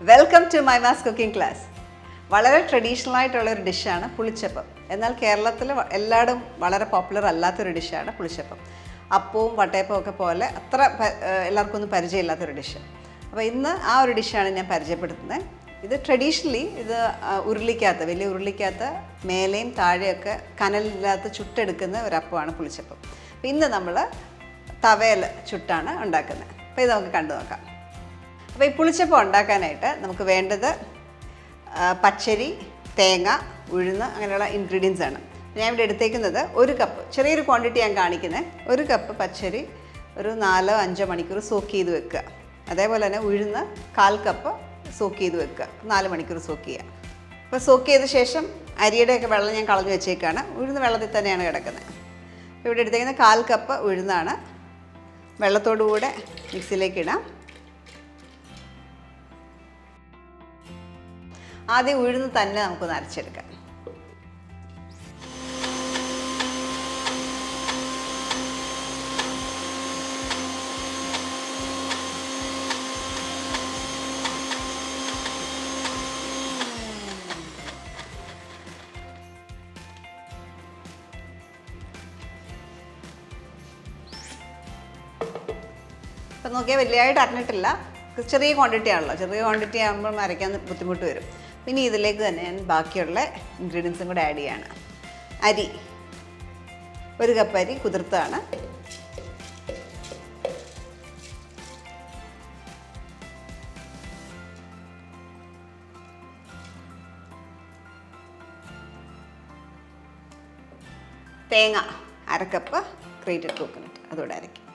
Welcome to മൈമാസ് cooking class. വളരെ traditional ആയിട്ടുള്ള ഒരു ഡിഷാണ് പുളിച്ചപ്പം. എന്നാൽ കേരളത്തിൽ എല്ലായിടും വളരെ പോപ്പുലർ അല്ലാത്തൊരു ഡിഷാണ് പുളിച്ചപ്പം. അപ്പവും വട്ടയപ്പവും ഒക്കെ പോലെ അത്ര എല്ലാവർക്കും ഒന്നും പരിചയമില്ലാത്തൊരു ഡിഷ്. അപ്പോൾ ഇന്ന് ആ ഒരു ഡിഷാണ് ഞാൻ പരിചയപ്പെടുത്തുന്നത്. ഇത് ട്രഡീഷണലി ഇത് ഉരുളിക്കകത്ത്, വലിയ ഉരുളിക്കകത്ത് മേലെയും താഴെയൊക്കെ കനലില്ലാത്ത ചുട്ടെടുക്കുന്ന ഒരു അപ്പമാണ് പുളിച്ചപ്പം. അപ്പോൾ ഇന്ന് നമ്മൾ തവയിൽ ചുട്ടാണ് ഉണ്ടാക്കുന്നത്. അപ്പോൾ ഇത് നമുക്ക് കണ്ടു നോക്കാം. അപ്പോൾ ഈ പുളിച്ചപ്പം ഉണ്ടാക്കാനായിട്ട് നമുക്ക് വേണ്ടത് പച്ചരി, തേങ്ങ, ഉഴുന്ന് അങ്ങനെയുള്ള ഇൻഗ്രീഡിയൻസ് ആണ്. ഞാൻ ഇവിടെ എടുത്തേക്കുന്നത് 1 കപ്പ്, ചെറിയൊരു ക്വാണ്ടിറ്റി ഞാൻ കാണിക്കുന്നത്. 1 കപ്പ് പച്ചരി ഒരു 4-5 മണിക്കൂർ സോക്ക് ചെയ്ത് വെക്കുക. അതേപോലെ തന്നെ ഉഴുന്ന് 1/4 കപ്പ് സോക്ക് ചെയ്ത് വെക്കുക, 4 മണിക്കൂർ സോക്ക് ചെയ്യുക. അപ്പോൾ സോക്ക് ചെയ്ത ശേഷം അരിയുടെയൊക്കെ വെള്ളം ഞാൻ കളഞ്ഞ് വെച്ചേക്കാണ്. ഉഴുന്ന് വെള്ളത്തിൽ തന്നെയാണ് കിടക്കുന്നത്. അപ്പോൾ ഇവിടെ എടുത്തേക്കുന്നത് 1/4 കപ്പ് ഉഴുന്നാണ്. വെള്ളത്തോടു കൂടെ മിക്സിയിലേക്ക് ഇടാം. ആദ്യം ഉഴുന്ന് തന്നെ നമുക്കൊന്ന് അരച്ചെടുക്കാം. ഇപ്പം നോക്കിയാൽ വലിയതായിട്ട് അരഞ്ഞിട്ടില്ല, ചെറിയ ക്വാണ്ടിറ്റി ആണല്ലോ. ചെറിയ ക്വാണ്ടിറ്റി ആകുമ്പോൾ അരയ്ക്കാൻ ബുദ്ധിമുട്ട് വരും. പിന്നെ ഇതിലേക്ക് തന്നെ ഞാൻ ബാക്കിയുള്ള ഇൻഗ്രീഡിയൻസും കൂടെ ആഡ് ചെയ്യാണ്. അരി 1 കപ്പ് അരി കുതിർത്താണ്. തേങ്ങ 1/2 കപ്പ് ഗ്രേറ്റഡ് കോക്കനട്ട് അതോടെ അരയ്ക്കും.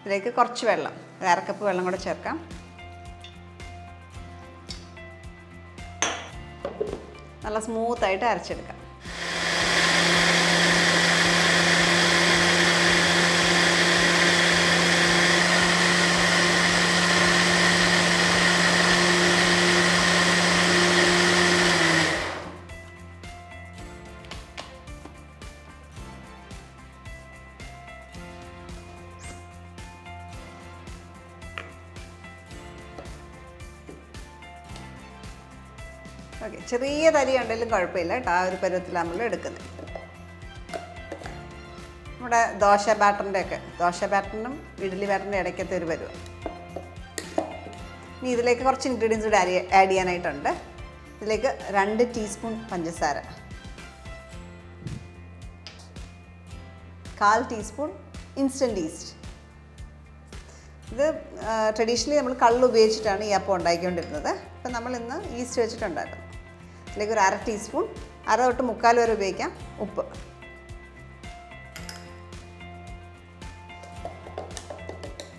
ഇതിലേക്ക് കുറച്ച് വെള്ളം, 1/2 കപ്പ് വെള്ളം കൂടെ ചേർക്കാം. നല്ല സ്മൂത്തായിട്ട് അരച്ചെടുക്കാം. ഓക്കെ, ചെറിയ തരി ഉണ്ടെങ്കിലും കുഴപ്പമില്ല കേട്ടോ. ആ ഒരു പരുവത്തിൽ നമ്മൾ എടുക്കുന്നത്. നമ്മുടെ ദോശ ബാറ്ററിനും ഇഡ്ഡലി ബാറ്ററിൻ്റെ ഇടയ്ക്കത്തെ ഒരു പരുവം. ഇനി ഇതിലേക്ക് കുറച്ച് ഇൻഗ്രീഡിയൻസ് കൂടെ ആഡ് ചെയ്യാനായിട്ടുണ്ട്. ഇതിലേക്ക് 2 ടീസ്പൂൺ പഞ്ചസാര, 1/4 ടീസ്പൂൺ ഇൻസ്റ്റൻറ്റ് ഈസ്റ്റ്. ഇത് ട്രഡീഷണലി നമ്മൾ കള്ള് ഉപയോഗിച്ചിട്ടാണ് ഈ അപ്പം ഉണ്ടാക്കിക്കൊണ്ടിരുന്നത്. അപ്പം നമ്മൾ ഇന്ന് ഈസ്റ്റ് വെച്ചിട്ടുണ്ടായിരുന്നു. ഇതിലേക്ക് ഒരു 1/2 ടീസ്പൂൺ, 1/2 തൊട്ട് 3/4 വരെ ഉപയോഗിക്കാം, ഉപ്പ്.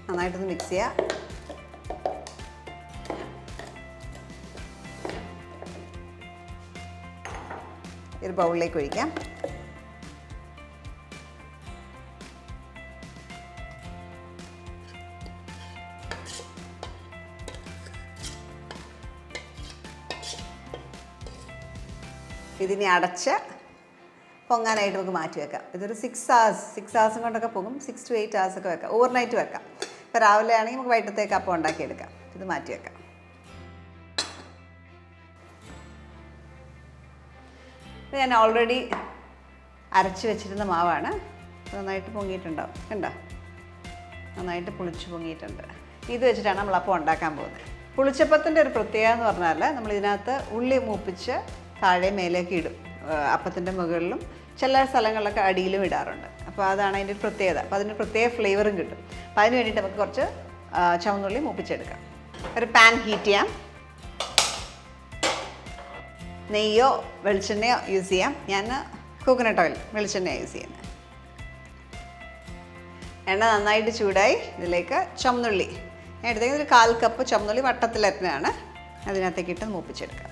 നന്നായിട്ടൊന്ന് മിക്സ് ചെയ്യാം. ഒരു ബൗളിലേക്ക് ഒഴിക്കാം. ഇതിനെ അടച്ച് പൊങ്ങാനായിട്ട് നമുക്ക് മാറ്റി വെക്കാം. ഇതൊരു 6 hours കൊണ്ടൊക്കെ പോകും. 6 to 8 hours ഒക്കെ വെക്കാം. ഓവർനൈറ്റ് വെക്കാം. ഇപ്പോൾ രാവിലെ ആണെങ്കിൽ നമുക്ക് വൈകിട്ടത്തേക്ക് അപ്പം ഉണ്ടാക്കിയെടുക്കാം. ഇത് മാറ്റി വെക്കാം. ഇത് ഞാൻ ഓൾറെഡി അരച്ച് വെച്ചിരുന്ന മാവാണ്. നന്നായിട്ട് പൊങ്ങിയിട്ടുണ്ടാവും, കണ്ടോ? നന്നായിട്ട് പുളിച്ച് പൊങ്ങിയിട്ടുണ്ട്. ഇത് വെച്ചിട്ടാണ് നമ്മൾ അപ്പം ഉണ്ടാക്കാൻ പോകുന്നത്. പുളിച്ചപ്പത്തിൻ്റെ ഒരു പ്രത്യേകത എന്ന് പറഞ്ഞാൽ നമ്മൾ ഇതിനകത്ത് ഉള്ളി മൂപ്പിച്ച് താഴെ മേലേക്ക് ഇടും. അപ്പത്തിൻ്റെ മുകളിലും ചില സ്ഥലങ്ങളിലൊക്കെ അടിയിലും ഇടാറുണ്ട്. അപ്പോൾ അതാണ് അതിൻ്റെ ഒരു പ്രത്യേകത. അപ്പോൾ അതിന് പ്രത്യേക ഫ്ലേവറും കിട്ടും. അപ്പോൾ അതിന് വേണ്ടിയിട്ട് നമുക്ക് കുറച്ച് ചുവന്നുള്ളി മൂപ്പിച്ചെടുക്കാം. ഒരു പാൻ ഹീറ്റ് ചെയ്യാം. നെയ്യോ വെളിച്ചെണ്ണയോ യൂസ് ചെയ്യാം. ഞാൻ കോക്കനട്ട് ഓയിൽ, വെളിച്ചെണ്ണയാണ് യൂസ് ചെയ്യുന്നത്. എണ്ണ നന്നായിട്ട് ചൂടായി. ഇതിലേക്ക് ചുവന്നുള്ളി ഞാൻ എടുത്തേക്കുന്നത് ഒരു 1/4 കപ്പ് ചുവന്നുള്ളി വട്ടത്തിലരിഞ്ഞാണ്. അതിനകത്തേക്ക് ഇട്ട് മൂപ്പിച്ചെടുക്കാം.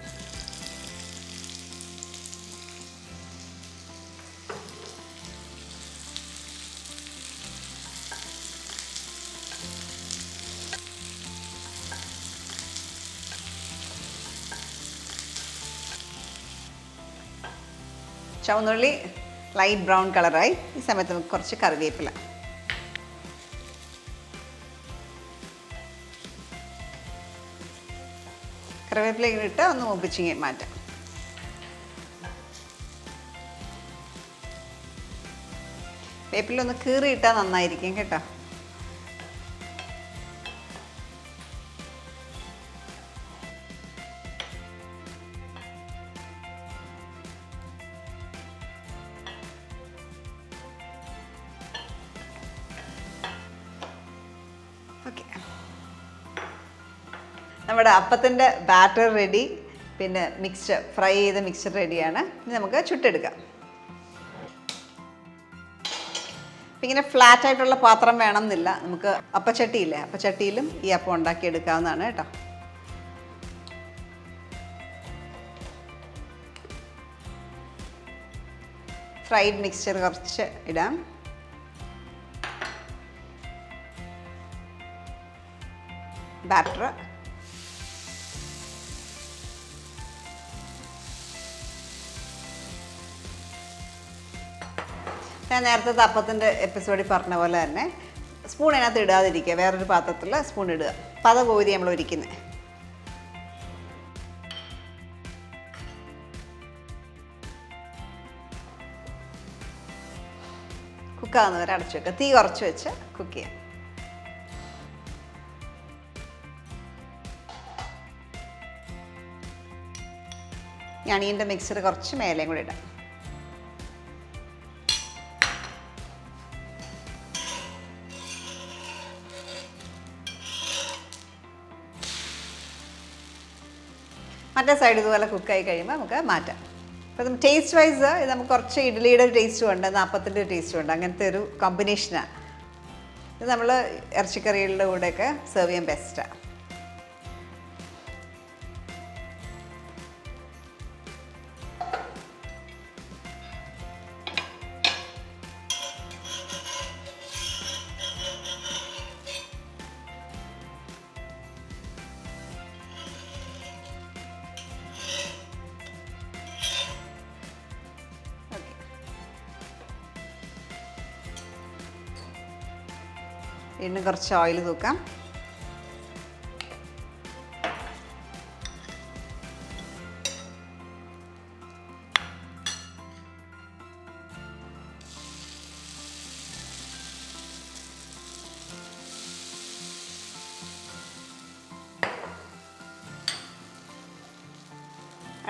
ചുവന്നുള്ളി ലൈറ്റ് ബ്രൗൺ കളറായി. ഈ സമയത്ത് നമുക്ക് കുറച്ച് കറിവേപ്പില, കറിവേപ്പില ഇട്ട് ഒന്ന് മൂപ്പിച്ചിങ്ങി മാറ്റാം. വേപ്പില ഒന്ന് കീറിയിട്ടാൽ നന്നായിരിക്കും കേട്ടോ. ഓക്കെ, നമ്മുടെ അപ്പത്തിൻ്റെ ബാറ്റർ റെഡി. പിന്നെ മിക്സ്ചർ, ഫ്രൈ ചെയ്ത മിക്സ്ചർ റെഡിയാണ്. ഇനി നമുക്ക് ചുട്ടെടുക്കാം. അപ്പം ഇങ്ങനെ ഫ്ലാറ്റ് ആയിട്ടുള്ള പാത്രം വേണം എന്നില്ല. നമുക്ക് അപ്പച്ചട്ടിയില്ലേ, അപ്പച്ചട്ടിയിലും ഈ അപ്പം ഉണ്ടാക്കിയെടുക്കാവുന്നതാണ് കേട്ടോ. ഫ്രൈഡ് മിക്സ്ചർ കുറച്ച് ഇടാം. ബാറ്റർ ഞാൻ നേരത്തെ അപ്പത്തിൻ്റെ എപ്പിസോഡിൽ പറഞ്ഞ പോലെ തന്നെ സ്പൂൺ അതിനകത്ത് ഇടാതിരിക്കുക, വേറൊരു പാത്രത്തിൽ സ്പൂൺ ഇടുക. പത കോരി നമ്മൾ ഒരിക്കുന്നത്. കുക്കാവുന്നവരെ അടച്ചു വെക്കുക. തീ കുറച്ച് വെച്ച് കുക്ക് ചെയ്യാം. ഞാൻ ഇതിൻ്റെ മിക്സർ കുറച്ച് മേലെയും കൂടി ഇടാം. മറ്റേ സൈഡ് ഇതുപോലെ കുക്കായി കഴിയുമ്പോൾ നമുക്ക് മാറ്റാം. അപ്പം ടേസ്റ്റ് വൈസ് ഇത് നമുക്ക് കുറച്ച് ഇഡ്ഡലിയുടെ ടേസ്റ്റും ഉണ്ട്, അപ്പത്തിൻ്റെ ടേസ്റ്റും ഉണ്ട്. അങ്ങനത്തെ ഒരു കോമ്പിനേഷനാണ് ഇത്. നമ്മൾ ഇറച്ചിക്കറികളുടെ കൂടെയൊക്കെ സെർവ് ചെയ്യാൻ ബെസ്റ്റാണ്. വീണ്ടും കുറച്ച് ഓയിൽ തൂക്കാം.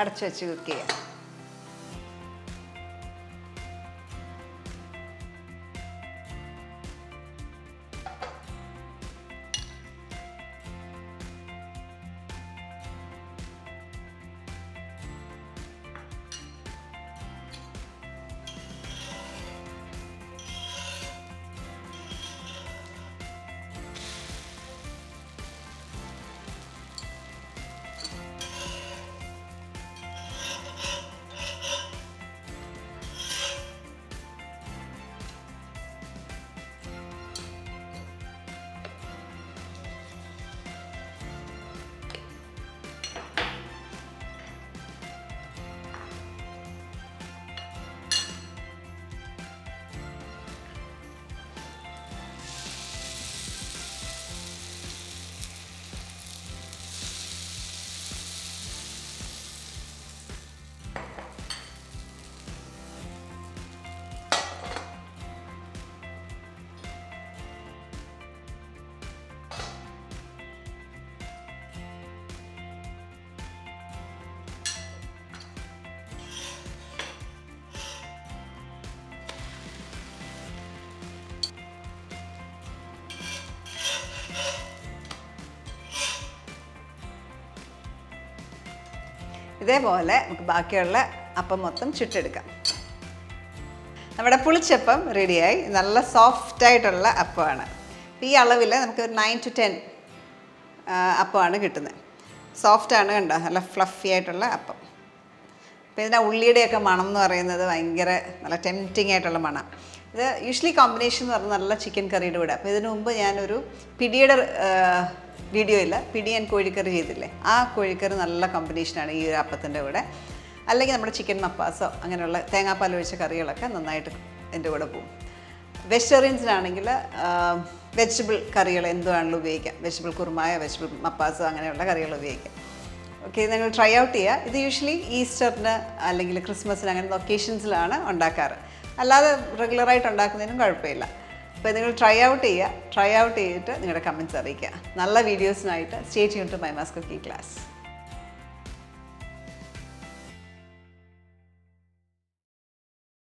അടച്ചു വെച്ച് കുക്ക് ചെയ്യാം. ഇതേപോലെ നമുക്ക് ബാക്കിയുള്ള അപ്പം മൊത്തം ചുട്ടെടുക്കാം. നമ്മുടെ പുളിച്ചപ്പം റെഡിയായി. നല്ല സോഫ്റ്റായിട്ടുള്ള അപ്പമാണ്. ഈ അളവിൽ നമുക്ക് 9 to 10 അപ്പമാണ് കിട്ടുന്നത്. സോഫ്റ്റാണ്, കണ്ടോ, നല്ല ഫ്ലഫി ആയിട്ടുള്ള അപ്പം. അപ്പോൾ ഇതിൻ്റെ ഉള്ളിയുടെയൊക്കെ മണം എന്ന് പറയുന്നത് ഭയങ്കര നല്ല ടെംപ്റ്റിംഗ് ആയിട്ടുള്ള മണം. ഇത് യൂഷ്വലി കോമ്പിനേഷൻ എന്ന് പറഞ്ഞാൽ നല്ല ചിക്കൻ കറിയുടെ കൂടെ. അപ്പോൾ ഇതിനു മുമ്പ് ഞാനൊരു പിടിയുടെ വീഡിയോയിൽ പിടി ആൻഡ് കോഴിക്കറി ചെയ്തില്ലേ, ആ കോഴിക്കറി നല്ല കോമ്പിനേഷനാണ് ഈ ഒരു അപ്പത്തിൻ്റെ കൂടെ. അല്ലെങ്കിൽ നമ്മുടെ ചിക്കൻ മപ്പാസോ അങ്ങനെയുള്ള തേങ്ങാപ്പാൽ ഒഴിച്ച കറികളൊക്കെ നന്നായിട്ട് എൻ്റെ കൂടെ പോകും. വെജിറ്റേറിയൻസിനാണെങ്കിൽ വെജിറ്റബിൾ കറികൾ എന്തുവാണെങ്കിലും ഉപയോഗിക്കാം. വെജിറ്റബിൾ കുറുമായ, വെജിറ്റബിൾ മപ്പാസോ അങ്ങനെയുള്ള കറികൾ ഉപയോഗിക്കാം. ഓക്കെ, നിങ്ങൾ ട്രൈ ഔട്ട് ചെയ്യുക. ഇത് യൂഷ്വലി ഈസ്റ്ററിന് അല്ലെങ്കിൽ ക്രിസ്മസിന് അങ്ങനത്തെ ഒക്കേഷൻസിലാണ് ഉണ്ടാക്കാറ്. അല്ലാതെ റെഗുലറായിട്ട് ഉണ്ടാക്കുന്നതിനും കുഴപ്പമില്ല. അപ്പോൾ നിങ്ങൾ ട്രൈ ഔട്ട് ചെയ്തിട്ട് നിങ്ങളുടെ കമൻറ്റ്സ് അറിയിക്കുക. നല്ല വീഡിയോസിനായിട്ട് stay tune to മൈമാസ് cooking class.